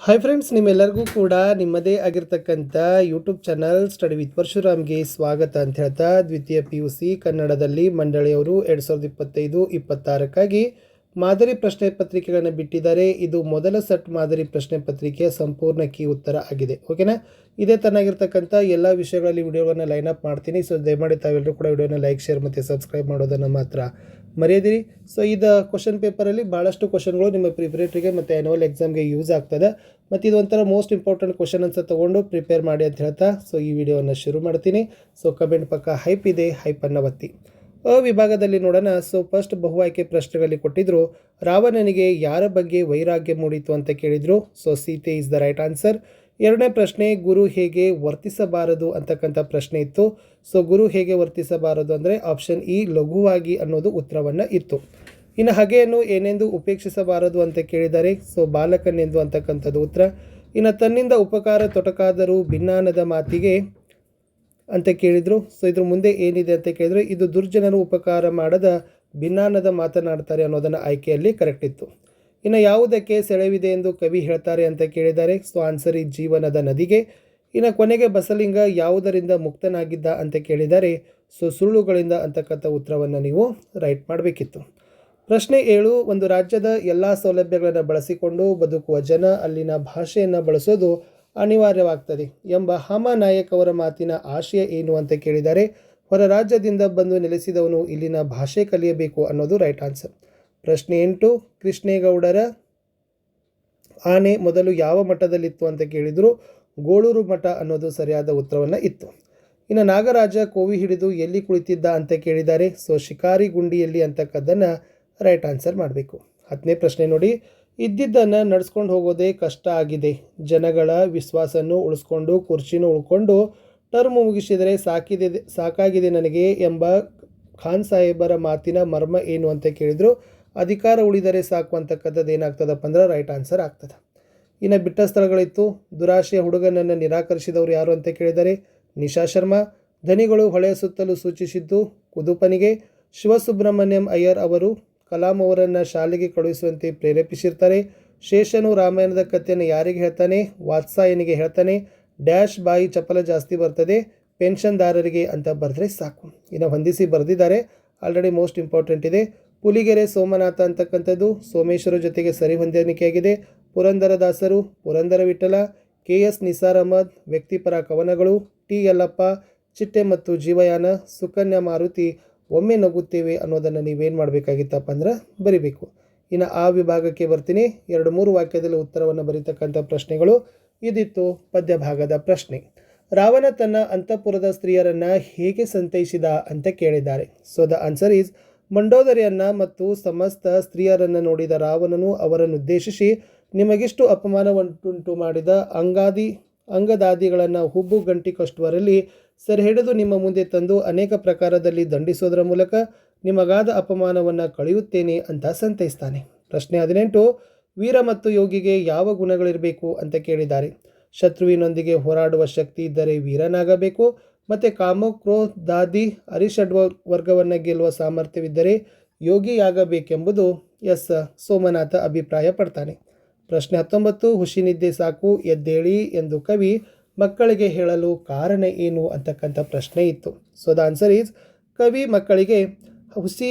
Hi friends, ನಿಮ್ಮೆಲ್ಲರಿಗೂ ಕೂಡ ನಿಮ್ಮದೇ ಆಗಿರ್ತಕ್ಕಂಥ ಯೂಟ್ಯೂಬ್ ಚಾನಲ್ ಸ್ಟಡಿ ವಿತ್ ಪರಶುರಾಮ್ಗೆ ಸ್ವಾಗತ ಅಂತ ಹೇಳ್ತಾ, ದ್ವಿತೀಯ PUC ಕನ್ನಡದಲ್ಲಿ ಮಂಡಳಿಯವರು 2025-26ಕ್ಕಾಗಿ ಮಾದರಿ ಪ್ರಶ್ನೆ ಪತ್ರಿಕೆಗಳನ್ನು ಬಿಟ್ಟಿದ್ದಾರೆ. ಇದು ಮೊದಲ ಸೆಟ್ ಮಾದರಿ ಪ್ರಶ್ನೆ ಪತ್ರಿಕೆಯ ಸಂಪೂರ್ಣ ಕೀ ಉತ್ತರ ಆಗಿದೆ. ಓಕೆನಾ? ಇದೇ ತನ್ನಾಗಿರ್ತಕ್ಕಂಥ ಎಲ್ಲ ವಿಷಯಗಳಲ್ಲಿ ವಿಡಿಯೋಗಳನ್ನು ಲೈನ್ ಅಪ್ ಮಾಡ್ತೀನಿ. ಸೊ ದಯಮಾಡಿ ತಾವೆಲ್ಲರೂ ಕೂಡ ವಿಡಿಯೋನ ಲೈಕ್, ಶೇರ್ ಮತ್ತು ಸಬ್ಸ್ಕ್ರೈಬ್ ಮಾಡೋದನ್ನು ಮಾತ್ರ ಮರೆಯದಿರಿ. ಸೊ ಇದು ಕ್ವಶನ್ ಪೇಪರಲ್ಲಿ ಭಾಳಷ್ಟು ಕ್ವಶನ್ಗಳು ನಿಮ್ಮ ಪ್ರಿಪ್ರೇಟ್ರಿಗೆ ಮತ್ತು ಆ್ಯನ್ಯುವಲ್ ಎಕ್ಸಾಮ್ಗೆ ಯೂಸ್ ಆಗ್ತದೆ. ಮತ್ತು ಇದು ಒಂಥರ ಮೋಸ್ಟ್ ಇಂಪಾರ್ಟೆಂಟ್ ಕ್ವಶನ್ ಅಂತ ತೊಗೊಂಡು ಪ್ರಿಪೇರ್ ಮಾಡಿ ಅಂತ ಹೇಳ್ತಾ ಸೊ ಈ ವಿಡಿಯೋವನ್ನು ಶುರು ಮಾಡ್ತೀನಿ. ಸೊ ಕಮೆಂಟ್ ಪಕ್ಕ ಹೈಪ್ ಇದೆ, ಹೈಪನ್ನು ಒತ್ತಿ. ವಿಭಾಗದಲ್ಲಿ ನೋಡೋಣ. ಸೊ ಫಸ್ಟ್ ಬಹು ಆಯ್ಕೆ ಪ್ರಶ್ನೆಗಳಲ್ಲಿ ಕೊಟ್ಟಿದ್ರು, ರಾವಣನಿಗೆ ಯಾರ ಬಗ್ಗೆ ವೈರಾಗ್ಯ ಮೂಡಿತು ಅಂತ ಕೇಳಿದರು. So Sita is the right answer. ಎರಡನೇ ಪ್ರಶ್ನೆ, ಗುರು ಹೇಗೆ ವರ್ತಿಸಬಾರದು ಅಂತಕ್ಕಂಥ ಪ್ರಶ್ನೆ ಇತ್ತು. ಸೊ ಗುರು ಹೇಗೆ ವರ್ತಿಸಬಾರದು ಅಂದರೆ ಆಪ್ಷನ್ ಇ ಲಘುವಾಗಿ ಅನ್ನೋದು ಉತ್ತರವನ್ನು ಇತ್ತು. ಇನ್ನು ಹಗೆಯನ್ನು ಏನೆಂದು ಉಪೇಕ್ಷಿಸಬಾರದು ಅಂತ ಕೇಳಿದ್ದಾರೆ. ಸೊ ಬಾಲಕನೆಂದು ಅಂತಕ್ಕಂಥದ್ದು ಉತ್ತರ. ಇನ್ನು ತನ್ನಿಂದ ಉಪಕಾರ ತೊಟಕಾದರೂ ಭಿನ್ನಾನದ ಮಾತಿಗೆ ಅಂತ ಕೇಳಿದರು. ಸೊ ಇದ್ರ ಮುಂದೆ ಏನಿದೆ ಅಂತ ಕೇಳಿದರೆ, ಇದು ದುರ್ಜನರು ಉಪಕಾರ ಮಾಡದ ಭಿನ್ನಾನದ ಮಾತನಾಡ್ತಾರೆ ಅನ್ನೋದನ್ನು ಆಯ್ಕೆಯಲ್ಲಿ ಕರೆಕ್ಟ್ ಇತ್ತು. ಇನ್ನು ಯಾವುದಕ್ಕೆ ಸೆಳೆವಿದೆ ಎಂದು ಕವಿ ಹೇಳ್ತಾರೆ ಅಂತ ಕೇಳಿದ್ದಾರೆ. ಸೊ ಆನ್ಸರ್ ಈ ಜೀವನದ ನದಿಗೆ. ಇನ್ನು ಕೊನೆಗೆ ಬಸಲಿಂಗ ಯಾವುದರಿಂದ ಮುಕ್ತನಾಗಿದ್ದ ಅಂತ ಕೇಳಿದ್ದಾರೆ. ಸೊ ಸುಳ್ಳುಗಳಿಂದ ಅಂತಕ್ಕಂಥ ಉತ್ತರವನ್ನು ನೀವು ರೈಟ್ ಮಾಡಬೇಕಿತ್ತು. ಪ್ರಶ್ನೆ 7, ಒಂದು ರಾಜ್ಯದ ಎಲ್ಲ ಸೌಲಭ್ಯಗಳನ್ನು ಬಳಸಿಕೊಂಡು ಬದುಕುವ ಜನ ಅಲ್ಲಿನ ಭಾಷೆಯನ್ನು ಬಳಸೋದು ಅನಿವಾರ್ಯವಾಗ್ತದೆ ಎಂಬ ಹಾಮಾನಾಯಕ್ ಅವರ ಮಾತಿನ ಆಶಯ ಏನು ಅಂತ ಕೇಳಿದ್ದಾರೆ. ಹೊರ ರಾಜ್ಯದಿಂದ ಬಂದು ನೆಲೆಸಿದವನು ಇಲ್ಲಿನ ಭಾಷೆ ಕಲಿಯಬೇಕು ಅನ್ನೋದು ರೈಟ್ ಆನ್ಸರ್. ಪ್ರಶ್ನೆ 8, ಕೃಷ್ಣೇಗೌಡರ ಆನೆ ಮೊದಲು ಯಾವ ಮಠದಲ್ಲಿತ್ತು ಅಂತ ಕೇಳಿದರು. ಗೋಳೂರು ಮಠ ಅನ್ನೋದು ಸರಿಯಾದ ಉತ್ತರವನ್ನು ಇತ್ತು. ಇನ್ನು ನಾಗರಾಜ ಕೋವಿ ಹಿಡಿದು ಎಲ್ಲಿ ಕುಳಿತಿದ್ದ ಅಂತ ಕೇಳಿದ್ದಾರೆ. ಸೊ ಶಿಕಾರಿ ಗುಂಡಿಯಲ್ಲಿ ಅಂತಕ್ಕದ್ದನ್ನು ರೈಟ್ ಆನ್ಸರ್ ಮಾಡಬೇಕು. 10ನೇ ಪ್ರಶ್ನೆ ನೋಡಿ, ಇದ್ದಿದ್ದನ್ನು ನಡೆಸ್ಕೊಂಡು ಹೋಗೋದೇ ಕಷ್ಟ ಆಗಿದೆ. ಜನಗಳ ವಿಶ್ವಾಸವನ್ನು ಉಳಿಸ್ಕೊಂಡು ಕುರ್ಚಿನೂ ಉಳ್ಕೊಂಡು ಟರ್ಮ್ ಮುಗಿಸಿದರೆ ಸಾಕಾಗಿದೆ ನನಗೆ ಎಂಬ ಖಾನ್ ಸಾಹೇಬರ ಮಾತಿನ ಮರ್ಮ ಏನು ಅಂತ ಕೇಳಿದರು. ಅಧಿಕಾರ ಉಳಿದರೆ ಸಾಕು ಅಂತಕ್ಕಂಥದ್ದು ಏನಾಗ್ತದಪ್ಪ ಅಂದ್ರೆ ರೈಟ್ ಆನ್ಸರ್ ಆಗ್ತದೆ. ಇನ್ನು ಬಿಟ್ಟ ಸ್ಥಳಗಳಿತ್ತು. ದುರಾಶೆಯ ಹುಡುಗನನ್ನು ನಿರಾಕರಿಸಿದವರು ಯಾರು ಅಂತ ಕೇಳಿದರೆ ನಿಶಾ ಶರ್ಮಾ. ಧನಿಗಳು ಹೊಳೆಯ ಸುತ್ತಲೂ ಸೂಚಿಸಿದ್ದು ಕುದುಪನಿಗೆ. ಶಿವಸುಬ್ರಹ್ಮಣ್ಯಂ ಅಯ್ಯರ್ ಅವರು ಕಲಾಂ ಅವರನ್ನು ಶಾಲೆಗೆ ಕಳುಹಿಸುವಂತೆ ಪ್ರೇರೇಪಿಸಿರ್ತಾರೆ. ಶೇಷನು ರಾಮಾಯಣದ ಕಥೆಯನ್ನು ಯಾರಿಗೆ ಹೇಳ್ತಾನೆ? ವಾತ್ಸಾಯನಿಗೆ ಹೇಳ್ತಾನೆ. ಡ್ಯಾಶ್ ಬಾಯಿ ಚಪಲ ಜಾಸ್ತಿ ಬರ್ತದೆ, ಪೆನ್ಷನ್ದಾರರಿಗೆ ಅಂತ ಬರೆದ್ರೆ ಸಾಕು. ಇನ್ನು ಹೊಂದಿಸಿ ಬರೆದಿದ್ದಾರೆ, ಆಲ್ರೆಡಿ ಮೋಸ್ಟ್ ಇಂಪಾರ್ಟೆಂಟ್ ಇದೆ. ಪುಲಿಗೆರೆ ಸೋಮನಾಥ ಅಂತಕ್ಕಂಥದ್ದು ಸೋಮೇಶ್ವರ ಜೊತೆಗೆ ಸರಿ ಹೊಂದಾಣಿಕೆಯಾಗಿದೆ. ಪುರಂದರದಾಸರು, ಪುರಂದರ ವಿಠಲ. KS ನಿಸಾರ್ ಅಹಮದ್ ವ್ಯಕ್ತಿಪರ ಕವನಗಳು. ಟಿ ಯಲ್ಲಪ್ಪ ಚಿಟ್ಟೆ ಮತ್ತು ಜೀವಯಾನ. ಸುಕನ್ಯಾ ಮಾರುತಿ ಒಮ್ಮೆ ನಗುತ್ತೇವೆ ಅನ್ನೋದನ್ನು ನೀವೇನು ಮಾಡಬೇಕಾಗಿತ್ತಪ್ಪ ಅಂದ್ರೆ ಬರಿಬೇಕು. ಇನ್ನು ಆ ವಿಭಾಗಕ್ಕೆ ಬರ್ತೀನಿ. 2-3 ವಾಕ್ಯದಲ್ಲಿ ಉತ್ತರವನ್ನು ಬರೀತಕ್ಕಂಥ ಪ್ರಶ್ನೆಗಳು ಇದಿತ್ತು. ಪದ್ಯ ಭಾಗದ ಪ್ರಶ್ನೆ, ರಾವಣ ತನ್ನ ಅಂತಃಪುರದ ಸ್ತ್ರೀಯರನ್ನು ಹೇಗೆ ಸಂತೈಸಿದ ಅಂತ ಕೇಳಿದ್ದಾರೆ. ಸೊ ದ ಆನ್ಸರ್ ಈಸ್, ಮಂಡೋದರಿಯನ್ನು ಮತ್ತು ಸಮಸ್ತ ಸ್ತ್ರೀಯರನ್ನು ನೋಡಿದ ರಾವಣನು ಅವರನ್ನುದ್ದೇಶಿಸಿ ನಿಮಗಿಷ್ಟು ಅಪಮಾನವನ್ನುಂಟು ಮಾಡಿದ ಅಂಗದಾದಿಗಳನ್ನು ಹುಬ್ಬು ಗಂಟಿ ಕಷ್ಟುವರಲ್ಲಿ ಸೆರೆಹಿಡಿದು ನಿಮ್ಮ ಮುಂದೆ ತಂದು ಅನೇಕ ಪ್ರಕಾರದಲ್ಲಿ ದಂಡಿಸೋದರ ಮೂಲಕ ನಿಮಗಾದ ಅಪಮಾನವನ್ನು ಕಳೆಯುತ್ತೇನೆ ಅಂತ ಸಂತೈಸ್ತಾನೆ. ಪ್ರಶ್ನೆ 18, ವೀರ ಮತ್ತು ಯೋಗಿಗೆ ಯಾವ ಗುಣಗಳಿರಬೇಕು ಅಂತ ಕೇಳಿದ್ದಾರೆ. ಶತ್ರುವಿನೊಂದಿಗೆ ಹೋರಾಡುವ ಶಕ್ತಿ ಇದ್ದರೆ ವೀರನಾಗಬೇಕು. ಮತ್ತು ಕಾಮಕ್ರೋಧಾದಿ ಅರಿಷಡ್ ವರ್ಗವನ್ನು ಗೆಲ್ಲುವ ಸಾಮರ್ಥ್ಯವಿದ್ದರೆ ಯೋಗಿಯಾಗಬೇಕೆಂಬುದು ಸೋಮನಾಥ ಅಭಿಪ್ರಾಯ ಪಡ್ತಾನೆ. ಪ್ರಶ್ನೆ 19, ಹುಸಿ ನಿದ್ದೆ ಸಾಕು ಎದ್ದೇಳಿ ಎಂದು ಕವಿ ಮಕ್ಕಳಿಗೆ ಹೇಳಲು ಕಾರಣ ಏನು ಅಂತಕ್ಕಂಥ ಪ್ರಶ್ನೆ ಇತ್ತು. ಸೊ ದ ಆನ್ಸರ್ ಈಸ್, ಕವಿ ಮಕ್ಕಳಿಗೆ ಹುಸಿ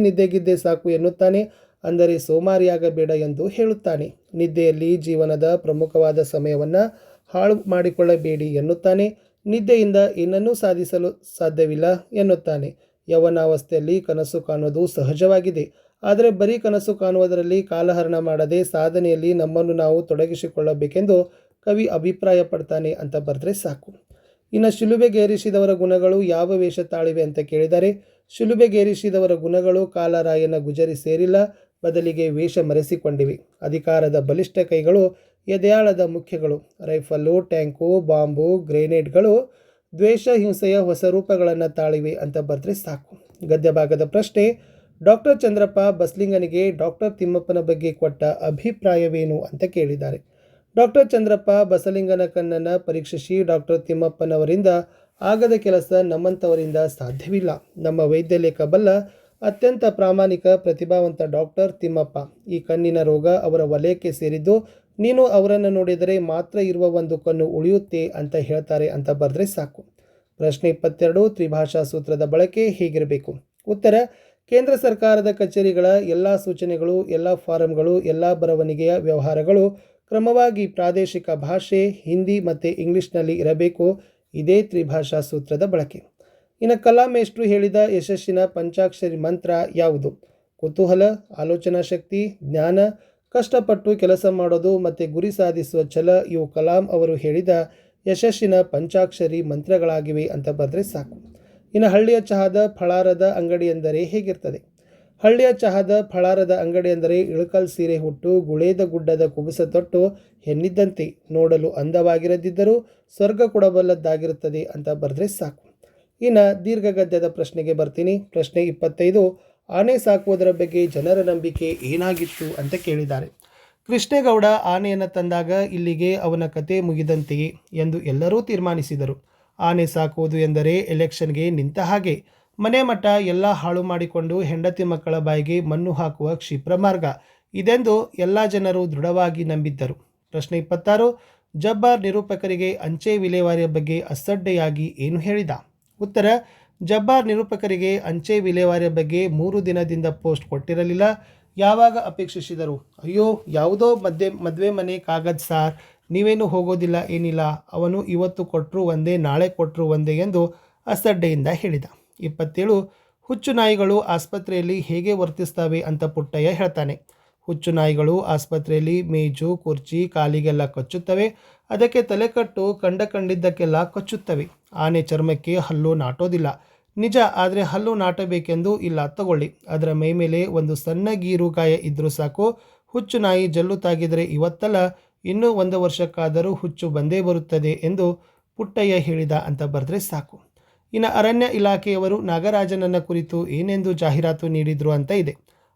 ನಿದ್ದೆಗಿದ್ದೆ ಸಾಕು ಎನ್ನುತ್ತಾನೆ. ಅಂದರೆ ಸೋಮಾರಿಯಾಗಬೇಡ ಎಂದು ಹೇಳುತ್ತಾನೆ. ನಿದ್ದೆಯಲ್ಲಿ ಜೀವನದ ಪ್ರಮುಖವಾದ ಸಮಯವನ್ನು ಹಾಳು ಮಾಡಿಕೊಳ್ಳಬೇಡಿ ಎನ್ನುತ್ತಾನೆ. ನಿದ್ದೆಯಿಂದ ಏನನ್ನೂ ಸಾಧಿಸಲು ಸಾಧ್ಯವಿಲ್ಲ ಎನ್ನುತ್ತಾನೆ. ಯೌವನಾವಸ್ಥೆಯಲ್ಲಿ ಕನಸು ಕಾಣುವುದು ಸಹಜವಾಗಿದೆ. ಆದರೆ ಬರೀ ಕನಸು ಕಾಣುವುದರಲ್ಲಿ ಕಾಲಹರಣ ಮಾಡದೆ ಸಾಧನೆಯಲ್ಲಿ ನಮ್ಮನ್ನು ನಾವು ತೊಡಗಿಸಿಕೊಳ್ಳಬೇಕೆಂದು ಕವಿ ಅಭಿಪ್ರಾಯ ಪಡ್ತಾನೆ ಅಂತ ಬರೆದ್ರೆ ಸಾಕು. ಇನ್ನು ಶಿಲುಬೆಗೇರಿಸಿದವರ ಗುಣಗಳು ಯಾವ ವೇಷ ತಾಳಿವೆ ಅಂತ ಕೇಳಿದ್ದಾರೆ. ಶಿಲುಬೆಗೇರಿಸಿದವರ ಗುಣಗಳು ಕಾಲರಾಯನ ಗುಜರಿ ಸೇರಿಲ್ಲ, ಬದಲಿಗೆ ವೇಷ ಮರೆಸಿಕೊಂಡಿವೆ. ಅಧಿಕಾರದ ಬಲಿಷ್ಠ ಕೈಗಳು, ಎದೆಯಾಳದ ಮುಖ್ಯಗಳು. ರೈಫಲ್ಲು, ಟ್ಯಾಂಕು, ಬಾಂಬು, ಗ್ರೆನೇಡ್ಗಳು ದ್ವೇಷ ಹಿಂಸೆಯ ಹೊಸ ರೂಪಗಳನ್ನು ತಾಳಿವೆ ಅಂತ ಬರೆದ್ರೆ ಸಾಕು. ಗದ್ಯ ಭಾಗದ ಪ್ರಶ್ನೆ, ಡಾಕ್ಟರ್ ಚಂದ್ರಪ್ಪ ಬಸಲಿಂಗನಿಗೆ ಡಾಕ್ಟರ್ ತಿಮ್ಮಪ್ಪನ ಬಗ್ಗೆ ಕೊಟ್ಟ ಅಭಿಪ್ರಾಯವೇನು ಅಂತ ಕೇಳಿದ್ದಾರೆ. ಡಾಕ್ಟರ್ ಚಂದ್ರಪ್ಪ ಬಸಲಿಂಗನ ಕಣ್ಣನ್ನು ಪರೀಕ್ಷಿಸಿ ಡಾಕ್ಟರ್ ತಿಮ್ಮಪ್ಪನವರಿಂದ ಆಗದ ಕೆಲಸ ನಮ್ಮಂಥವರಿಂದ ಸಾಧ್ಯವಿಲ್ಲ, ನಮ್ಮ ವೈದ್ಯ ಲೇಖ ಬಲ್ಲ, ಅತ್ಯಂತ ಪ್ರಾಮಾಣಿಕ ಪ್ರತಿಭಾವಂತ ಡಾಕ್ಟರ್ ತಿಮ್ಮಪ್ಪ. ಈ ಕಣ್ಣಿನ ರೋಗ ಅವರ ವಲಯಕ್ಕೆ ಸೇರಿದ್ದು. ನೀನು ಅವರನ್ನು ನೋಡಿದರೆ ಮಾತ್ರ ಇರುವ ಒಂದು ಕಣ್ಣು ಉಳಿಯುತ್ತೆ ಅಂತ ಹೇಳ್ತಾರೆ ಅಂತ ಬರೆದ್ರೆ ಸಾಕು. ಪ್ರಶ್ನೆ 22, ತ್ರಿಭಾಷಾ ಸೂತ್ರದ ಬಳಕೆ ಹೇಗಿರಬೇಕು? ಉತ್ತರ: ಕೇಂದ್ರ ಸರ್ಕಾರದ ಕಚೇರಿಗಳ ಎಲ್ಲ ಸೂಚನೆಗಳು, ಎಲ್ಲ ಫಾರಂಗಳು, ಎಲ್ಲ ಬರವಣಿಗೆಯ ವ್ಯವಹಾರಗಳು ಕ್ರಮವಾಗಿ ಪ್ರಾದೇಶಿಕ ಭಾಷೆ ಹಿಂದಿ ಮತ್ತು ಇಂಗ್ಲಿಷ್ನಲ್ಲಿ ಇರಬೇಕು. ಇದೇ ತ್ರಿಭಾಷಾ ಸೂತ್ರದ ಬಳಕೆ. ಇನ್ನು ಕಲಾ ಮೇಷ್ಟ್ರು ಹೇಳಿದ ಯಶಸ್ಸಿನ ಪಂಚಾಕ್ಷರಿ ಮಂತ್ರ ಯಾವುದು? ಕುತೂಹಲ, ಆಲೋಚನಾ ಶಕ್ತಿ, ಜ್ಞಾನ, ಕಷ್ಟಪಟ್ಟು ಕೆಲಸ ಮಾಡೋದು ಮತ್ತು ಗುರಿ ಸಾಧಿಸುವ ಛಲ ಇವು ಕಲಾಂ ಅವರು ಹೇಳಿದ ಯಶಸ್ಸಿನ ಪಂಚಾಕ್ಷರಿ ಮಂತ್ರಗಳಾಗಿವೆ ಅಂತ ಬರೆದ್ರೆ ಸಾಕು. ಇನ್ನು ಹಳ್ಳಿಯ ಚಹಾದ ಫಳಾರದ ಅಂಗಡಿ ಎಂದರೆ ಹೇಗಿರ್ತದೆ? ಹಳ್ಳಿಯ ಚಹಾದ ಫಳಾರದ ಅಂಗಡಿ ಎಂದರೆ ಇಳಕಲ್ ಸೀರೆ ಹುಟ್ಟು, ಗುಳೇದ ಗುಡ್ಡದ ಕುಬುಸ ತೊಟ್ಟು, ಹೆಣ್ಣಿದ್ದಂತೆ ನೋಡಲು ಅಂದವಾಗಿರದಿದ್ದರೂ ಸ್ವರ್ಗ ಕೊಡಬಲ್ಲದ್ದಾಗಿರುತ್ತದೆ ಅಂತ ಬರೆದ್ರೆ ಸಾಕು. ಇನ್ನು ದೀರ್ಘಗದ್ಯದ ಪ್ರಶ್ನೆಗೆ ಬರ್ತೀನಿ. ಪ್ರಶ್ನೆ 25, ಆನೆ ಸಾಕುವುದರ ಬಗ್ಗೆ ಜನರ ನಂಬಿಕೆ ಏನಾಗಿತ್ತು ಅಂತ ಕೇಳಿದ್ದಾರೆ. ಕೃಷ್ಣೇಗೌಡ ಆನೆಯನ್ನು ತಂದಾಗ ಇಲ್ಲಿಗೆ ಅವನ ಕತೆ ಮುಗಿದಂತೆಯೇ ಎಂದು ಎಲ್ಲರೂ ತೀರ್ಮಾನಿಸಿದರು. ಆನೆ ಸಾಕುವುದು ಎಂದರೆ ಎಲೆಕ್ಷನ್ಗೆ ನಿಂತ ಹಾಗೆ, ಮನೆ ಮಠ ಎಲ್ಲ ಹಾಳು ಮಾಡಿಕೊಂಡು ಹೆಂಡತಿ ಮಕ್ಕಳ ಬಾಯಿಗೆ ಮಣ್ಣು ಹಾಕುವ ಕ್ಷಿಪ್ರ ಮಾರ್ಗ ಇದೆಂದು ಎಲ್ಲ ಜನರು ದೃಢವಾಗಿ ನಂಬಿದ್ದರು. ಪ್ರಶ್ನೆ 26, ಜಬ್ಬಾರ್ ನಿರೂಪಕರಿಗೆ ಅಂಚೆ ವಿಲೇವಾರಿಯ ಬಗ್ಗೆ ಅಸಡ್ಡೆಯಾಗಿ ಏನು ಹೇಳಿದ? ಉತ್ತರ: ಜಬ್ಬಾರ್ ನಿರೂಪಕರಿಗೆ ಅಂಚೆ ವಿಲೇವಾರಿಯ ಬಗ್ಗೆ 3 ದಿನದಿಂದ ಪೋಸ್ಟ್ ಕೊಟ್ಟಿರಲಿಲ್ಲ. ಯಾವಾಗ ಅಪೇಕ್ಷಿಸಿದರು, ಅಯ್ಯೋ ಯಾವುದೋ ಮದುವೆ ಮನೆ ಕಾಗದ್ ಸಾರ್, ನೀವೇನು ಹೋಗೋದಿಲ್ಲ ಏನಿಲ್ಲ, ಅವನು ಇವತ್ತು ಕೊಟ್ಟರು ಒಂದೇ, ನಾಳೆ ಕೊಟ್ಟರು ಒಂದೇ ಎಂದು ಅಸಡ್ಡೆಯಿಂದ ಹೇಳಿದ. 27, ಹುಚ್ಚು ನಾಯಿಗಳು ಆಸ್ಪತ್ರೆಯಲ್ಲಿ ಹೇಗೆ ವರ್ತಿಸ್ತವೆ ಅಂತ ಪುಟ್ಟಯ್ಯ ಹೇಳ್ತಾನೆ. ಹುಚ್ಚು ನಾಯಿಗಳು ಆಸ್ಪತ್ರೆಯಲ್ಲಿ ಮೇಜು ಕುರ್ಚಿ ಕಾಲಿಗೆಲ್ಲ ಕಚ್ಚುತ್ತವೆ, ಅದಕ್ಕೆ ತಲೆಕಟ್ಟು ಕಂಡಿದ್ದಕ್ಕೆಲ್ಲ ಕಚ್ಚುತ್ತವೆ. ಆನೆ ಚರ್ಮಕ್ಕೆ ಹಲ್ಲು ನಾಟೋದಿಲ್ಲ, ನಿಜ, ಆದರೆ ಹಲ್ಲು ನಾಟಬೇಕೆಂದು ಇಲ್ಲ ತಗೊಳ್ಳಿ. ಅದರ ಮೈಮೇಲೆ ಒಂದು ಸಣ್ಣ ಗೀರು ಗಾಯ ಇದ್ರೂ ಸಾಕು, ಹುಚ್ಚು ನಾಯಿ ಜಲ್ಲು ತಾಗಿದರೆ ಇವತ್ತಲ್ಲ ಇನ್ನೂ 1 ವರ್ಷಕ್ಕಾದರೂ ಹುಚ್ಚು ಬಂದೇ ಬರುತ್ತದೆ ಎಂದು ಪುಟ್ಟಯ್ಯ ಹೇಳಿದ ಅಂತ ಬರೆದ್ರೆ ಸಾಕು. ಇನ್ನು ಅರಣ್ಯ ಇಲಾಖೆಯವರು ನಾಗರಾಜನನ್ನ ಕುರಿತು ಏನೆಂದು ಜಾಹೀರಾತು ನೀಡಿದ್ರು ಅಂತ ಇದೆ.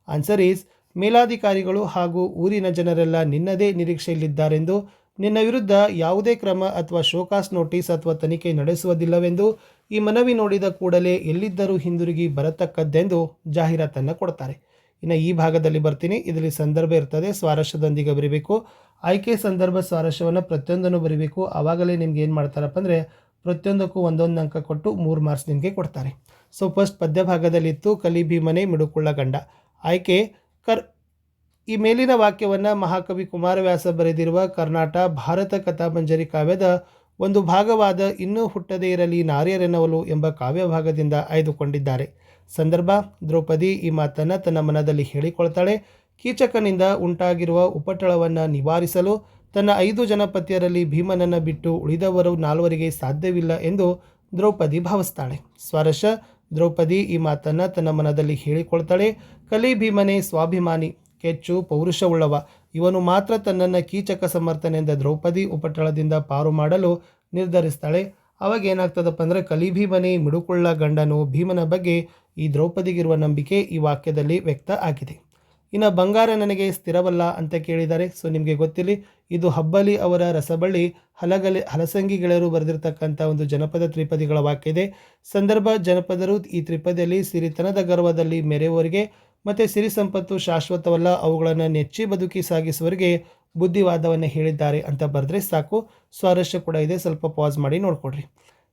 ಆನ್ಸರ್ ಈಸ್: ಮೇಲಾಧಿಕಾರಿಗಳು ಹಾಗೂ ಊರಿನ ಜನರೆಲ್ಲ ನಿನ್ನದೇ ನಿರೀಕ್ಷೆಯಲ್ಲಿದ್ದಾರೆಂದು, ನಿನ್ನ ವಿರುದ್ಧ ಯಾವುದೇ ಕ್ರಮ ಅಥವಾ ಶೋಕಾಸ್ ನೋಟಿಸ್ ಅಥವಾ ತನಿಖೆ ನಡೆಸುವುದಿಲ್ಲವೆಂದು, ಈ ಮನವಿ ನೋಡಿದ ಕೂಡಲೇ ಎಲ್ಲಿದ್ದರೂ ಹಿಂದಿರುಗಿ ಬರತಕ್ಕದ್ದೆಂದು ಜಾಹೀರಾತನ್ನು ಕೊಡ್ತಾರೆ. ಇನ್ನು ಈ ಭಾಗದಲ್ಲಿ ಬರ್ತೀನಿ. ಇದರಲ್ಲಿ ಸಂದರ್ಭ ಇರ್ತದೆ, ಸ್ವಾರಸ್ಯದೊಂದಿಗೆ ಬರೀಬೇಕು. ಆಯ್ಕೆ ಸಂದರ್ಭ ಸ್ವಾರಸ್ಯವನ್ನು ಪ್ರತಿಯೊಂದನ್ನು ಬರೀಬೇಕು. ಆವಾಗಲೇ ನಿಮ್ಗೆ ಏನು ಮಾಡ್ತಾರಪ್ಪ ಅಂದರೆ ಪ್ರತಿಯೊಂದಕ್ಕೂ 1 ಅಂಕ ಕೊಟ್ಟು 3 ಮಾರ್ಕ್ಸ್ ನಿಮಗೆ ಕೊಡ್ತಾರೆ. ಸೊ ಫಸ್ಟ್ ಪದ್ಯ ಭಾಗದಲ್ಲಿತ್ತು ಕಲಿ ಭೀಮನೆ ಮಿಡುಕುಳ್ಳ ಗಂಡ. ಆಯ್ಕೆ ಈ ಮೇಲಿನ ವಾಕ್ಯವನ್ನು ಮಹಾಕವಿ ಕುಮಾರವ್ಯಾಸ ಬರೆದಿರುವ ಕರ್ನಾಟ ಭಾರತ ಕಥಾಮಂಜರಿ ಕಾವ್ಯದ ಒಂದು ಭಾಗವಾದ ಇನ್ನೂ ಹುಟ್ಟದೇ ಇರಲಿ ನಾರ್ಯರೆನ್ನವಲು ಎಂಬ ಕಾವ್ಯ ಭಾಗದಿಂದ ಆಯ್ದುಕೊಂಡಿದ್ದಾರೆ. ಸಂದರ್ಭ: ದ್ರೌಪದಿ ಈ ಮಾತನ್ನು ತನ್ನ ಮನದಲ್ಲಿ ಹೇಳಿಕೊಳ್ತಾಳೆ. ಕೀಚಕನಿಂದ ಉಂಟಾಗಿರುವ ಉಪಟಳವನ್ನು ನಿವಾರಿಸಲು ತನ್ನ 5 ಜನಪತಿಯರಲ್ಲಿ ಭೀಮನನ್ನು ಬಿಟ್ಟು ಉಳಿದವರು 4 ಸಾಧ್ಯವಿಲ್ಲ ಎಂದು ದ್ರೌಪದಿ ಭಾವಿಸ್ತಾಳೆ. ಸ್ವಾರಸ್ಯ: ದ್ರೌಪದಿ ಈ ಮಾತನ್ನು ತನ್ನ ಮನದಲ್ಲಿ ಹೇಳಿಕೊಳ್ತಾಳೆ. ಕಲಿ ಭೀಮನೇ ಸ್ವಾಭಿಮಾನಿ, ಕೆಚ್ಚು ಪೌರುಷವುಳ್ಳವ, ಇವನು ಮಾತ್ರ ತನ್ನನ್ನು ಕೀಚಕ ಸಮರ್ಥನೆಂದ ದ್ರೌಪದಿ ಉಪಟಳದಿಂದ ಪಾರು ಮಾಡಲು ನಿರ್ಧರಿಸ್ತಾಳೆ. ಅವಾಗ ಏನಾಗ್ತದಪ್ಪ ಅಂದರೆ ಕಲಿ ಭೀಮನೇ ಮಿಡುಕುಳ್ಳ ಗಂಡನು, ಭೀಮನ ಬಗ್ಗೆ ಈ ದ್ರೌಪದಿಗಿರುವ ನಂಬಿಕೆ ಈ ವಾಕ್ಯದಲ್ಲಿ ವ್ಯಕ್ತ ಆಗಿದೆ. ಇನ್ನು ಬಂಗಾರ ನನಗೆ ಸ್ಥಿರವಲ್ಲ ಅಂತ ಕೇಳಿದ್ದಾರೆ. ಸೊ ನಿಮಗೆ ಗೊತ್ತಿಲ್ಲ, ಇದು ಹಬ್ಬಲಿ ಅವರ ರಸಬಳ್ಳಿ ಹಲಸಂಗಿ ಗೆಳೆಯರು ಬರೆದಿರ್ತಕ್ಕಂಥ ಒಂದು ಜನಪದ ತ್ರಿಪದಿಗಳ ವಾಕ್ಯ ಇದೆ. ಸಂದರ್ಭ: ಜನಪದರು ಈ ತ್ರಿಪದಿಯಲ್ಲಿ ಸಿರಿತನದ ಗರ್ವದಲ್ಲಿ ಮೆರೆಯುವವರಿಗೆ ಮತ್ತು ಸಿರಿ ಸಂಪತ್ತು ಶಾಶ್ವತವಲ್ಲ, ಅವುಗಳನ್ನು ನೆಚ್ಚಿ ಬದುಕಿ ಸಾಗಿಸುವವರಿಗೆ ಬುದ್ಧಿವಾದವನ್ನು ಹೇಳಿದ್ದಾರೆ ಅಂತ ಬರೆದ್ರೆ ಸಾಕು. ಸ್ವಾರಸ್ಯ ಕೂಡ ಇದೆ, ಸ್ವಲ್ಪ ಪಾಸ್ ಮಾಡಿ ನೋಡ್ಕೊಡ್ರಿ.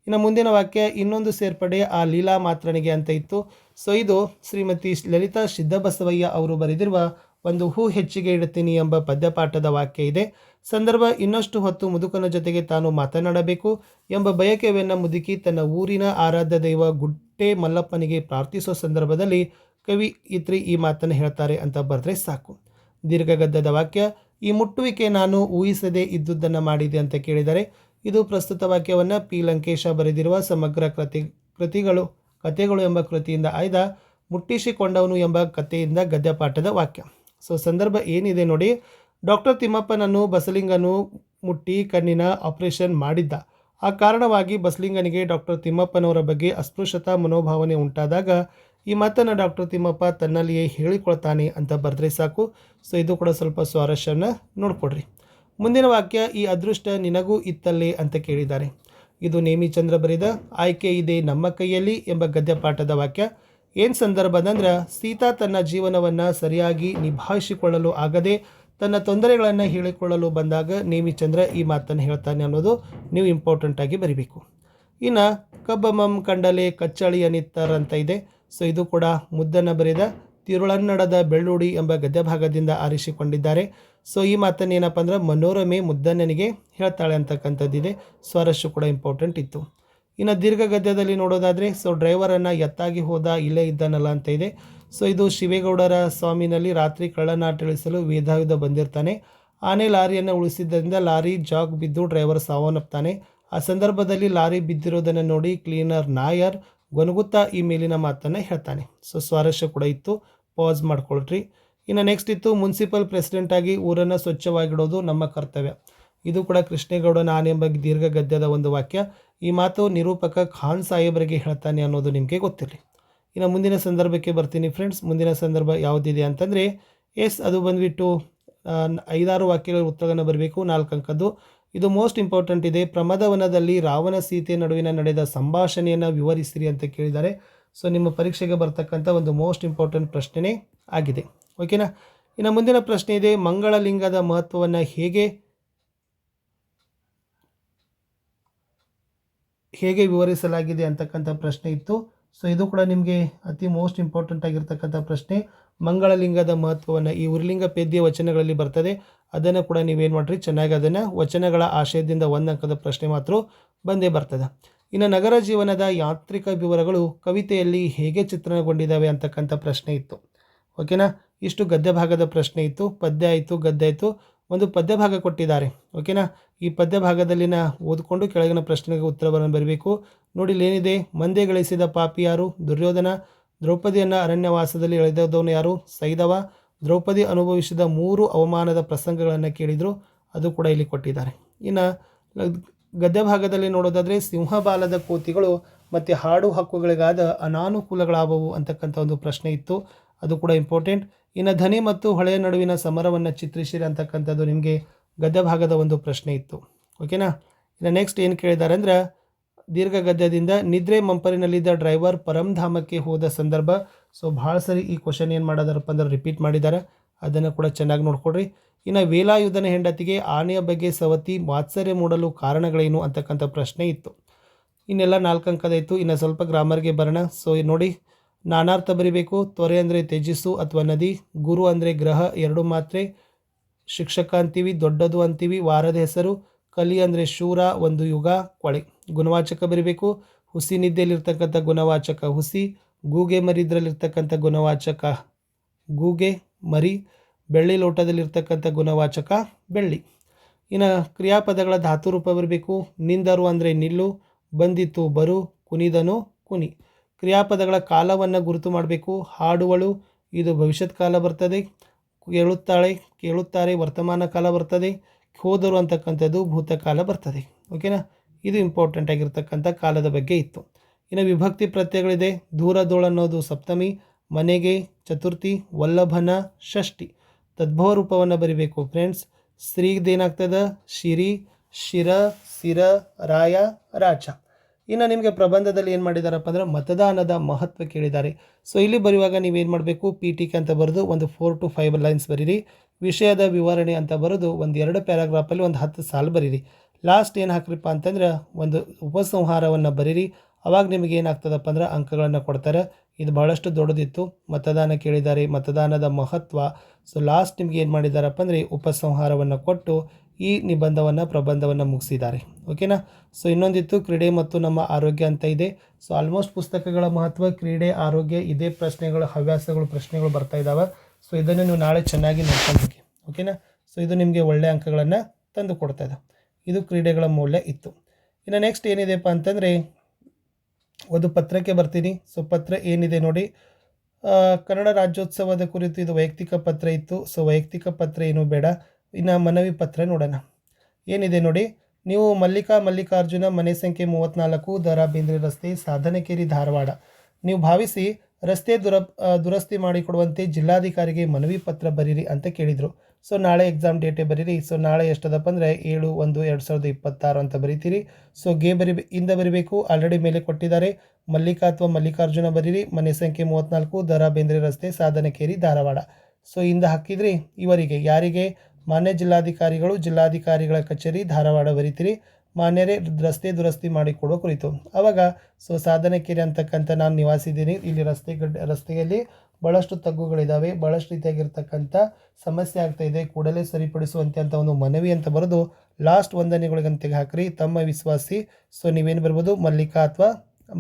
ಇನ್ನು ಮುಂದಿನ ವಾಕ್ಯ: ಇನ್ನೊಂದು ಸೇರ್ಪಡೆ ಆ ಲೀಲಾ ಮಾತ್ರನಿಗೆ ಅಂತ ಇತ್ತು. ಸೊ ಇದು ಶ್ರೀಮತಿ ಲಲಿತಾ ಸಿದ್ದಬಸವಯ್ಯ ಅವರು ಬರೆದಿರುವ ಒಂದು ಹೂ ಹೆಚ್ಚಿಗೆ ಇಡುತ್ತೀನಿ ಎಂಬ ಪದ್ಯಪಾಠದ ವಾಕ್ಯ ಇದೆ. ಸಂದರ್ಭ: ಇನ್ನಷ್ಟು ಹೊತ್ತು ಮುದುಕನ ಜೊತೆಗೆ ತಾನು ಮಾತನಾಡಬೇಕು ಎಂಬ ಬಯಕೆಯನ್ನು ಮುದುಕಿ ತನ್ನ ಊರಿನ ಆರಾಧ್ಯ ದೈವ ಗುಡ್ಡೆ ಮಲ್ಲಪ್ಪನಿಗೆ ಪ್ರಾರ್ಥಿಸೋ ಸಂದರ್ಭದಲ್ಲಿ ಕವಿಯಿತ್ರಿ ಈ ಮಾತನ್ನು ಹೇಳ್ತಾರೆ ಅಂತ ಬರೆದ್ರೆ ಸಾಕು. ದೀರ್ಘಗದ್ದದ ವಾಕ್ಯ: ಈ ಮುಟ್ಟುವಿಕೆ ನಾನು ಊಹಿಸದೇ ಇದ್ದುದನ್ನು ಮಾಡಿದೆ ಅಂತ ಕೇಳಿದರೆ, ಇದು ಪ್ರಸ್ತುತ ವಾಕ್ಯವನ್ನು ಪಿ ಲಂಕೇಶ ಬರೆದಿರುವ ಸಮಗ್ರ ಕಥೆಗಳು ಎಂಬ ಕೃತಿಯಿಂದ ಆಯ್ದ ಮುಟ್ಟಿಸಿಕೊಂಡವನು ಎಂಬ ಕಥೆಯಿಂದ ಗದ್ಯಪಾಠದ ವಾಕ್ಯ. ಸೊ ಸಂದರ್ಭ ಏನಿದೆ ನೋಡಿ, ಡಾಕ್ಟರ್ ತಿಮ್ಮಪ್ಪನನ್ನು ಬಸಲಿಂಗನು ಮುಟ್ಟಿ ಕಣ್ಣಿನ ಆಪರೇಷನ್ ಮಾಡಿದ್ದ. ಆ ಕಾರಣವಾಗಿ ಬಸಲಿಂಗನಿಗೆ ಡಾಕ್ಟರ್ ತಿಮ್ಮಪ್ಪನವರ ಬಗ್ಗೆ ಅಸ್ಪೃಶ್ಯತಾ ಮನೋಭಾವನೆ ಉಂಟಾದಾಗ ಈ ಮಾತನ್ನು ಡಾಕ್ಟರ್ ತಿಮ್ಮಪ್ಪ ತನ್ನಲ್ಲಿಯೇ ಹೇಳಿಕೊಳ್ತಾನೆ ಅಂತ ಬರೆದ್ರೆ ಸಾಕು. ಸೊ ಇದು ಕೂಡ ಸ್ವಲ್ಪ ಸ್ವಾರಸ್ಯವನ್ನು ನೋಡ್ಕೊಡ್ರಿ. ಮುಂದಿನ ವಾಕ್ಯ: ಈ ಅದೃಷ್ಟ ನಿನಗೂ ಇತ್ತಲ್ಲೇ ಅಂತ ಕೇಳಿದ್ದಾರೆ. ಇದು ನೇಮಿಚಂದ್ರ ಬರೆದ ಆಯ್ಕೆ ಇದೆ ನಮ್ಮ ಕೈಯಲ್ಲಿ ಎಂಬ ಗದ್ಯಪಾಠದ ವಾಕ್ಯ. ಏನು ಸಂದರ್ಭ ಅಂದ್ರೆ ಸೀತಾ ತನ್ನ ಜೀವನವನ್ನು ಸರಿಯಾಗಿ ನಿಭಾಯಿಸಿಕೊಳ್ಳಲು ಆಗದೆ ತನ್ನ ತೊಂದರೆಗಳನ್ನು ಹೇಳಿಕೊಳ್ಳಲು ಬಂದಾಗ ನೇಮಿಚಂದ್ರ ಈ ಮಾತನ್ನು ಹೇಳ್ತಾನೆ ಅನ್ನೋದು ನೀವು ಇಂಪಾರ್ಟೆಂಟಾಗಿ ಬರಿಬೇಕು. ಇನ್ನು ಕಬ್ಬಮಂ ಕಂಡಲೆ ಕಚ್ಚಳಿ ಅನಿತ್ತರ್ ಅಂತ ಇದೆ. ಸೊ ಇದು ಕೂಡ ಮುದ್ದನ ಬರೆದ ತಿರುಳನ್ನಡದ ಬೆಳ್ಳುಡಿ ಎಂಬ ಗದ್ಯ ಭಾಗದಿಂದ ಆರಿಸಿಕೊಂಡಿದ್ದಾರೆ. ಸೊ ಈ ಮಾತನ್ನು ಏನಪ್ಪ ಅಂದ್ರೆ ಮನೋರಮೆ ಮುದ್ದಣ್ಣನಿಗೆ ಹೇಳ್ತಾಳೆ ಅಂತಕ್ಕಂಥದ್ದಿದೆ. ಸ್ವಾರಸ್ಯ ಕೂಡ ಇಂಪಾರ್ಟೆಂಟ್ ಇತ್ತು. ಇನ್ನು ದೀರ್ಘ ಗದ್ಯದಲ್ಲಿ ನೋಡೋದಾದರೆ ಸೊ ಡ್ರೈವರನ್ನು ಎತ್ತಾಗಿ ಹೋದ ಇಲ್ಲೇ ಇದ್ದಾನಲ್ಲ ಅಂತ ಇದೆ. ಸೊ ಇದು ಶಿವೇಗೌಡರ ಸ್ವಾಮಿನಲ್ಲಿ ರಾತ್ರಿ ಕಳ್ಳನಾಟ ಇಳಿಸಲು ವೇದಾಯುಧ ಬಂದಿರ್ತಾನೆ. ಆನೆ ಲಾರಿಯನ್ನು ಉಳಿಸಿದ್ದರಿಂದ ಲಾರಿ ಜಾಗ್ ಬಿದ್ದು ಡ್ರೈವರ್ ಸಾವನ್ನಪ್ತಾನೆ. ಆ ಸಂದರ್ಭದಲ್ಲಿ ಲಾರಿ ಬಿದ್ದಿರೋದನ್ನು ನೋಡಿ ಕ್ಲೀನರ್ ನಾಯರ್ ಗೊನಗುತ್ತಾ ಈ ಮೇಲಿನ ಮಾತನ್ನು ಹೇಳ್ತಾನೆ. ಸೊ ಸ್ವಾರಸ್ಯ ಕೂಡ ಇತ್ತು, ಪಾಸ್ ಮಾಡ್ಕೊಳ್ರಿ. ಇನ್ನು ನೆಕ್ಸ್ಟ್ ಇತ್ತು ಮುನ್ಸಿಪಲ್ ಪ್ರೆಸಿಡೆಂಟಾಗಿ ಊರನ್ನು ಸ್ವಚ್ಛವಾಗಿಡೋದು ನಮ್ಮ ಕರ್ತವ್ಯ. ಇದು ಕೂಡ ಕೃಷ್ಣೇಗೌಡನ ಆನೆ ಎಂಬ ದೀರ್ಘ ಗದ್ಯದ ಒಂದು ವಾಕ್ಯ. ಈ ಮಾತು ನಿರೂಪಕ ಖಾನ್ ಸಾಹೇಬರಿಗೆ ಹೇಳ್ತಾನೆ ಅನ್ನೋದು ನಿಮಗೆ ಗೊತ್ತಿರಲಿ. ಇನ್ನು ಮುಂದಿನ ಸಂದರ್ಭಕ್ಕೆ ಬರ್ತೀನಿ ಫ್ರೆಂಡ್ಸ್. ಮುಂದಿನ ಸಂದರ್ಭ ಯಾವುದಿದೆ ಅಂತಂದರೆ ಅದು ಬಂದುಬಿಟ್ಟು 5-6 ವಾಕ್ಯಗಳ ಉತ್ತರವನ್ನು ಬರಬೇಕು, 4 ಅಂಕದ್ದು. ಇದು ಮೋಸ್ಟ್ ಇಂಪಾರ್ಟೆಂಟ್ ಇದೆ. ಪ್ರಮದವನದಲ್ಲಿ ರಾವಣ ಸೀತೆ ನಡುವಿನ ನಡೆದ ಸಂಭಾಷಣೆಯನ್ನು ವಿವರಿಸಿರಿ ಅಂತ ಕೇಳಿದ್ದಾರೆ. ಸೊ ನಿಮ್ಮ ಪರೀಕ್ಷೆಗೆ ಬರ್ತಕ್ಕಂಥ ಒಂದು ಮೋಸ್ಟ್ ಇಂಪಾರ್ಟೆಂಟ್ ಪ್ರಶ್ನೆನೇ ಆಗಿದೆ. ಓಕೆನಾ. ಇನ್ನು ಮುಂದಿನ ಪ್ರಶ್ನೆ ಇದೆ, ಮಂಗಳಲಿಂಗದ ಮಹತ್ವವನ್ನು ಹೇಗೆ ವಿವರಿಸಲಾಗಿದೆ ಅಂತಕ್ಕಂಥ ಪ್ರಶ್ನೆ ಇತ್ತು. ಸೊ ಇದು ಕೂಡ ನಿಮಗೆ ಅತಿ ಮೋಸ್ಟ್ ಇಂಪಾರ್ಟೆಂಟ್ ಆಗಿರ್ತಕ್ಕಂಥ ಪ್ರಶ್ನೆ. ಮಂಗಳಲಿಂಗದ ಮಹತ್ವವನ್ನು ಈ ಉರ್ಲಿಂಗ ಪೇದ್ಯ ವಚನಗಳಲ್ಲಿ ಬರ್ತದೆ. ಅದನ್ನು ಕೂಡ ನೀವೇನು ಮಾಡಿರಿ, ಚೆನ್ನಾಗಿ ಅದನ್ನು ವಚನಗಳ ಆಶಯದಿಂದ 1 ಅಂಕದ ಪ್ರಶ್ನೆ ಮಾತ್ರ ಬಂದೇ ಬರ್ತದೆ. ಇನ್ನು ನಗರ ಜೀವನದ ಯಾಂತ್ರಿಕ ವಿವರಗಳು ಕವಿತೆಯಲ್ಲಿ ಹೇಗೆ ಚಿತ್ರಣಗೊಂಡಿದ್ದಾವೆ ಅಂತಕ್ಕಂಥ ಪ್ರಶ್ನೆ ಇತ್ತು. ಓಕೆನಾ. ಇಷ್ಟು ಗದ್ಯ ಭಾಗದ ಪ್ರಶ್ನೆ ಇತ್ತು. ಪದ್ಯ ಆಯಿತು, ಗದ್ಯ ಆಯಿತು. ಒಂದು ಪದ್ಯ ಭಾಗ ಕೊಟ್ಟಿದ್ದಾರೆ. ಓಕೆನಾ. ಈ ಪದ್ಯ ಭಾಗದಲ್ಲಿನ ಓದ್ಕೊಂಡು ಕೆಳಗಿನ ಪ್ರಶ್ನೆಗೆ ಉತ್ತರವನ್ನು ಬರಬೇಕು. ನೋಡಿ ಇಲ್ಲೇನಿದೆ, ಮಂದೆ ಗಳಿಸಿದ ಪಾಪಿ ಯಾರು? ದುರ್ಯೋಧನ. ದ್ರೌಪದಿಯನ್ನು ಅರಣ್ಯವಾಸದಲ್ಲಿ ಎಳೆದವನು ಯಾರು? ಸೈಂಧವ. ದ್ರೌಪದಿ ಅನುಭವಿಸಿದ 3 ಅವಮಾನದ ಪ್ರಸಂಗಗಳನ್ನು ಕೇಳಿದರು, ಅದು ಕೂಡ ಇಲ್ಲಿ ಕೊಟ್ಟಿದ್ದಾರೆ. ಇನ್ನು ಗದ್ಯ ಭಾಗದಲ್ಲಿ ನೋಡೋದಾದರೆ ಸಿಂಹಬಾಲದ ಕೋತಿಗಳು ಮತ್ತು ಹಾಡು ಹಕ್ಕುಗಳಿಗಾದ ಅನಾನುಕೂಲಗಳಾದವು ಅಂತಕ್ಕಂಥ ಒಂದು ಪ್ರಶ್ನೆ ಇತ್ತು, ಅದು ಕೂಡ ಇಂಪಾರ್ಟೆಂಟ್. ಇನ್ನು ಧನಿ ಮತ್ತು ಹೊಳೆಯ ನಡುವಿನ ಸಮರವನ್ನು ಚಿತ್ರಿಸಿರಿ ಅಂತಕ್ಕಂಥದ್ದು ನಿಮಗೆ ಗದ್ಯ ಭಾಗದ ಒಂದು ಪ್ರಶ್ನೆ ಇತ್ತು. ಓಕೆನಾ. ಇನ್ನು ನೆಕ್ಸ್ಟ್ ಏನು ಕೇಳಿದ್ದಾರೆ ಅಂದರೆ ದೀರ್ಘ ಗದ್ಯದಿಂದ ನಿದ್ರೆ ಮಂಪರಿನಲ್ಲಿದ್ದ ಡ್ರೈವರ್ ಪರಂಧಾಮಕ್ಕೆ ಹೋದ ಸಂದರ್ಭ. ಸೊ ಭಾಳ ಸರಿ ಈ ಕ್ವಶನ್ ಏನು ಮಾಡೋದಾರಪ್ಪ ಅಂದ್ರೆ ರಿಪೀಟ್ ಮಾಡಿದ್ದಾರೆ, ಅದನ್ನು ಕೂಡ ಚೆನ್ನಾಗಿ ನೋಡ್ಕೊಡ್ರಿ. ಇನ್ನು ವೇಲಾಯುಧನ ಹೆಂಡತಿಗೆ ಆನೆಯ ಬಗ್ಗೆ ಸವತಿ ವಾತ್ಸರ್ಯ ಮೂಡಲು ಕಾರಣಗಳೇನು ಅಂತಕ್ಕಂಥ ಪ್ರಶ್ನೆ ಇತ್ತು. ಇನ್ನೆಲ್ಲ 4 ಅಂಕದ ಇತ್ತು. ಇನ್ನು ಸ್ವಲ್ಪ ಗ್ರಾಮರ್ಗೆ ಬರೋಣ. ಸೊ ನೋಡಿ, ನಾನಾರ್ಥ ಬರಿಬೇಕು. ತೊರೆ ಅಂದರೆ ತ್ಯಜಿಸು ಅಥವಾ ನದಿ, ಗುರು ಅಂದರೆ ಗ್ರಹ 2 ಮಾತ್ರೆ, ಶಿಕ್ಷಕ ಅಂತೀವಿ, ದೊಡ್ಡದು ಅಂತೀವಿ, ವಾರದ ಹೆಸರು, ಕಲಿ ಅಂದರೆ ಶೂರ, ಒಂದು ಯುಗ, ಕೊಳೆ. ಗುಣವಾಚಕ ಬರಿಬೇಕು. ಹುಸಿ ನಿದ್ದೆಯಲ್ಲಿರ್ತಕ್ಕಂಥ ಗುಣವಾಚಕ ಹುಸಿ, ಗೂಗೆ ಮರಿದ್ರಲ್ಲಿರ್ತಕ್ಕಂಥ ಗುಣವಾಚಕ ಗೂಗೆ ಮರಿ, ಬೆಳ್ಳಿ ಲೋಟದಲ್ಲಿರ್ತಕ್ಕಂಥ ಗುಣವಾಚಕ ಬೆಳ್ಳಿ. ಇನ್ನು ಕ್ರಿಯಾಪದಗಳ ಧಾತುರೂಪ ಬರಬೇಕು. ನಿಂದರು ಅಂದರೆ ನಿಲ್ಲು, ಬಂದಿತು ಬರು, ಕುನಿದನು ಕುನಿ. ಕ್ರಿಯಾಪದಗಳ ಕಾಲವನ್ನು ಗುರುತು ಮಾಡಬೇಕು. ಹಾಡುವಳು, ಇದು ಭವಿಷ್ಯತ್ ಕಾಲ ಬರ್ತದೆ. ಕೇಳುತ್ತಾಳೆ, ಕೇಳುತ್ತಾರೆ, ವರ್ತಮಾನ ಕಾಲ ಬರ್ತದೆ. ಹೋದರು ಅಂತಕ್ಕಂಥದ್ದು ಭೂತಕಾಲ ಬರ್ತದೆ. ಓಕೆನಾ. ಇದು ಇಂಪಾರ್ಟೆಂಟ್ ಆಗಿರ್ತಕ್ಕಂಥ ಕಾಲದ ಬಗ್ಗೆ ಇತ್ತು. ಇನ್ನು ವಿಭಕ್ತಿ ಪ್ರತ್ಯಯಗಳಿದೆ. ದೂರದೋಳು ಅನ್ನೋದು ಸಪ್ತಮಿ, ಮನೆಗೆ ಚತುರ್ಥಿ, ವಲ್ಲಭನ ಷಷ್ಠಿ. ತದ್ಭವ ರೂಪವನ್ನು ಬರಿಬೇಕು ಫ್ರೆಂಡ್ಸ್. ಸ್ತ್ರೀದೇನಾಗ್ತದೆ? ಶಿರಿ, ಶಿರ, ಸಿರ, ರಾಯ, ರಾಜ. ಇನ್ನು ನಿಮಗೆ ಪ್ರಬಂಧದಲ್ಲಿ ಏನು ಮಾಡಿದಾರಪ್ಪ ಅಂದ್ರೆ ಮತದಾನದ ಮಹತ್ವ ಕೇಳಿದ್ದಾರೆ. ಸೊ ಇಲ್ಲಿ ಬರೆಯುವಾಗ ನೀವೇನು ಮಾಡಬೇಕು, ಪೀಠಿಕೆ ಅಂತ ಬರೆದು ಒಂದು 4 to 5 ಲೈನ್ಸ್ ಬರೀರಿ. ವಿಷಯದ ವಿವರಣೆ ಅಂತ ಬರೆದು ಒಂದು 2 ಪ್ಯಾರಾಗ್ರಾಫಲ್ಲಿ ಒಂದು 10 ಸಾಲು ಬರೀರಿ. ಲಾಸ್ಟ್ ಏನು ಹಾಕ್ರಿಪ್ಪ ಅಂತಂದ್ರೆ ಒಂದು ಉಪಸಂಹಾರವನ್ನು ಬರೀರಿ. ಅವಾಗ ನಿಮಗೆ ಏನಾಗ್ತದಪ್ಪ ಅಂದ್ರೆ ಅಂಕಗಳನ್ನು ಕೊಡ್ತಾರೆ. ಇದು ಭಾಳಷ್ಟು ದೊಡ್ಡದಿತ್ತು. ಮತದಾನ ಕೇಳಿದ್ದಾರೆ, ಮತದಾನದ ಮಹತ್ವ. ಸೊ ಲಾಸ್ಟ್ ನಿಮ್ಗೆ ಏನು ಮಾಡಿದ್ದಾರಪ್ಪ ಅಂದರೆ ಉಪಸಂಹಾರವನ್ನು ಕೊಟ್ಟು ಈ ಪ್ರಬಂಧವನ್ನು ಮುಗಿಸಿದ್ದಾರೆ. ಓಕೆನಾ. ಸೊ ಇನ್ನೊಂದಿತ್ತು ಕ್ರೀಡೆ ಮತ್ತು ನಮ್ಮ ಆರೋಗ್ಯ ಅಂತ ಇದೆ. ಸೊ ಆಲ್ಮೋಸ್ಟ್ ಪುಸ್ತಕಗಳ ಮಹತ್ವ, ಕ್ರೀಡೆ, ಆರೋಗ್ಯ, ಇದೇ ಪ್ರಶ್ನೆಗಳು, ಹವ್ಯಾಸಗಳು ಪ್ರಶ್ನೆಗಳು ಬರ್ತಾ ಇದ್ದಾವೆ. ಸೊ ಇದನ್ನು ನೀವು ನಾಳೆ ಚೆನ್ನಾಗಿ ನೋಡ್ಕೊಂಡು ಹೋಗಿ. ಓಕೆನಾ. ಸೊ ಇದು ನಿಮಗೆ ಒಳ್ಳೆಯ ಅಂಕಗಳನ್ನು ತಂದು ಕೊಡ್ತಾ ಇದೆ. ಇದು ಕ್ರೀಡೆಗಳ ಮೌಲ್ಯ ಇತ್ತು. ಇನ್ನು ನೆಕ್ಸ್ಟ್ ಏನಿದೆಪ್ಪ ಅಂತಂದರೆ ಒಂದು ಪತ್ರಕ್ಕೆ ಬರ್ತೀನಿ. ಸೊ ಪತ್ರ ಏನಿದೆ ನೋಡಿ, ಕನ್ನಡ ರಾಜ್ಯೋತ್ಸವದ ಕುರಿತು ಇದು ವೈಯಕ್ತಿಕ ಪತ್ರ ಇತ್ತು. ಸೊ ವೈಯಕ್ತಿಕ ಪತ್ರ ಏನೂ ಬೇಡ. ಇನ್ನು ಮನವಿ ಪತ್ರ ನೋಡೋಣ. ಏನಿದೆ ನೋಡಿ, ನೀವು ಮಲ್ಲಿಕಾರ್ಜುನ, ಮನೆ ಸಂಖ್ಯೆ 34, ದ ರಾ ಬೇಂದ್ರೆ ರಸ್ತೆ, ಸಾಧನಕೇರಿ, ಧಾರವಾಡ. ನೀವು ಭಾವಿಸಿ ರಸ್ತೆ ದುರಸ್ತಿ ಮಾಡಿಕೊಡುವಂತೆ ಜಿಲ್ಲಾಧಿಕಾರಿಗೆ ಮನವಿ ಪತ್ರ ಬರೀರಿ ಅಂತ ಕೇಳಿದರು. ಸೊ ನಾಳೆ ಎಕ್ಸಾಮ್ ಡೇಟೇ ಬರೀರಿ. ಸೊ ನಾಳೆ ಎಷ್ಟದಪ್ಪ ಅಂದರೆ 7/1/2026 ಅಂತ ಬರೀತೀರಿ. ಸೊ ಇಂದ ಬರಿಬೇಕು. ಆಲ್ರೆಡಿ ಮೇಲೆ ಕೊಟ್ಟಿದ್ದಾರೆ. ಮಲ್ಲಿಕಾ ಅಥವಾ ಮಲ್ಲಿಕಾರ್ಜುನ ಬರೀರಿ. ಮನೆ ಸಂಖ್ಯೆ 34, ದ.ರಾ ಬೇಂದ್ರೆ ರಸ್ತೆ, ಸಾಧನಕೇರಿ, ಧಾರವಾಡ. ಸೊ ಇಂದ ಹಾಕಿದ್ರಿ. ಇವರಿಗೆ ಯಾರಿಗೆ? ಮಾನ್ಯ ಜಿಲ್ಲಾಧಿಕಾರಿಗಳು, ಜಿಲ್ಲಾಧಿಕಾರಿಗಳ ಕಚೇರಿ, ಧಾರವಾಡ ಬರೀತೀರಿ. ಮಾನ್ಯರೇ, ರಸ್ತೆ ದುರಸ್ತಿ ಮಾಡಿಕೊಡುವ ಕುರಿತು. ಆವಾಗ ಸೊ ಸಾಧನಕೇರಿ ಅಂತಕ್ಕಂಥ ನಾನು ನಿವಾಸಿದ್ದೀನಿ. ಇಲ್ಲಿ ರಸ್ತೆಯಲ್ಲಿ ಭಾಳಷ್ಟು ತಗ್ಗುಗಳಿದ್ದಾವೆ, ಭಾಳಷ್ಟು ರೀತಿಯಾಗಿರ್ತಕ್ಕಂಥ ಸಮಸ್ಯೆ ಆಗ್ತಾ ಇದೆ, ಕೂಡಲೇ ಸರಿಪಡಿಸುವಂತೆ ಅಂತ ಒಂದು ಮನವಿ ಅಂತ ಬರೆದು ಲಾಸ್ಟ್ ವಂದನೆಗಳಿಗಂತೆಗೆ ಹಾಕ್ರಿ. ತಮ್ಮ ವಿಶ್ವಾಸಿ. ಸೊ ನೀವೇನು ಬರ್ಬೋದು? ಮಲ್ಲಿಕಾ ಅಥವಾ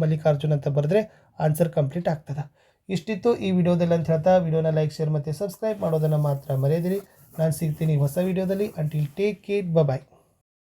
ಮಲ್ಲಿಕಾರ್ಜುನ್ ಅಂತ ಬರೆದ್ರೆ ಆನ್ಸರ್ ಕಂಪ್ಲೀಟ್ ಆಗ್ತದೆ. ಇಷ್ಟಿತ್ತು ಈ ವಿಡಿಯೋದಲ್ಲಿ ಅಂತ ಹೇಳ್ತಾ ವಿಡಿಯೋನ ಲೈಕ್, ಶೇರ್ ಮತ್ತು ಸಬ್ಸ್ಕ್ರೈಬ್ ಮಾಡೋದನ್ನು ಮಾತ್ರ ಮರೆಯದಿರಿ. ನಾನು ಸಿಗ್ತೀನಿ ಹೊಸ ವಿಡಿಯೋದಲ್ಲಿ. ಅಂಟಿಲ್ ಟೇಕ್ ಕೇರ್, ಬಾಯ್.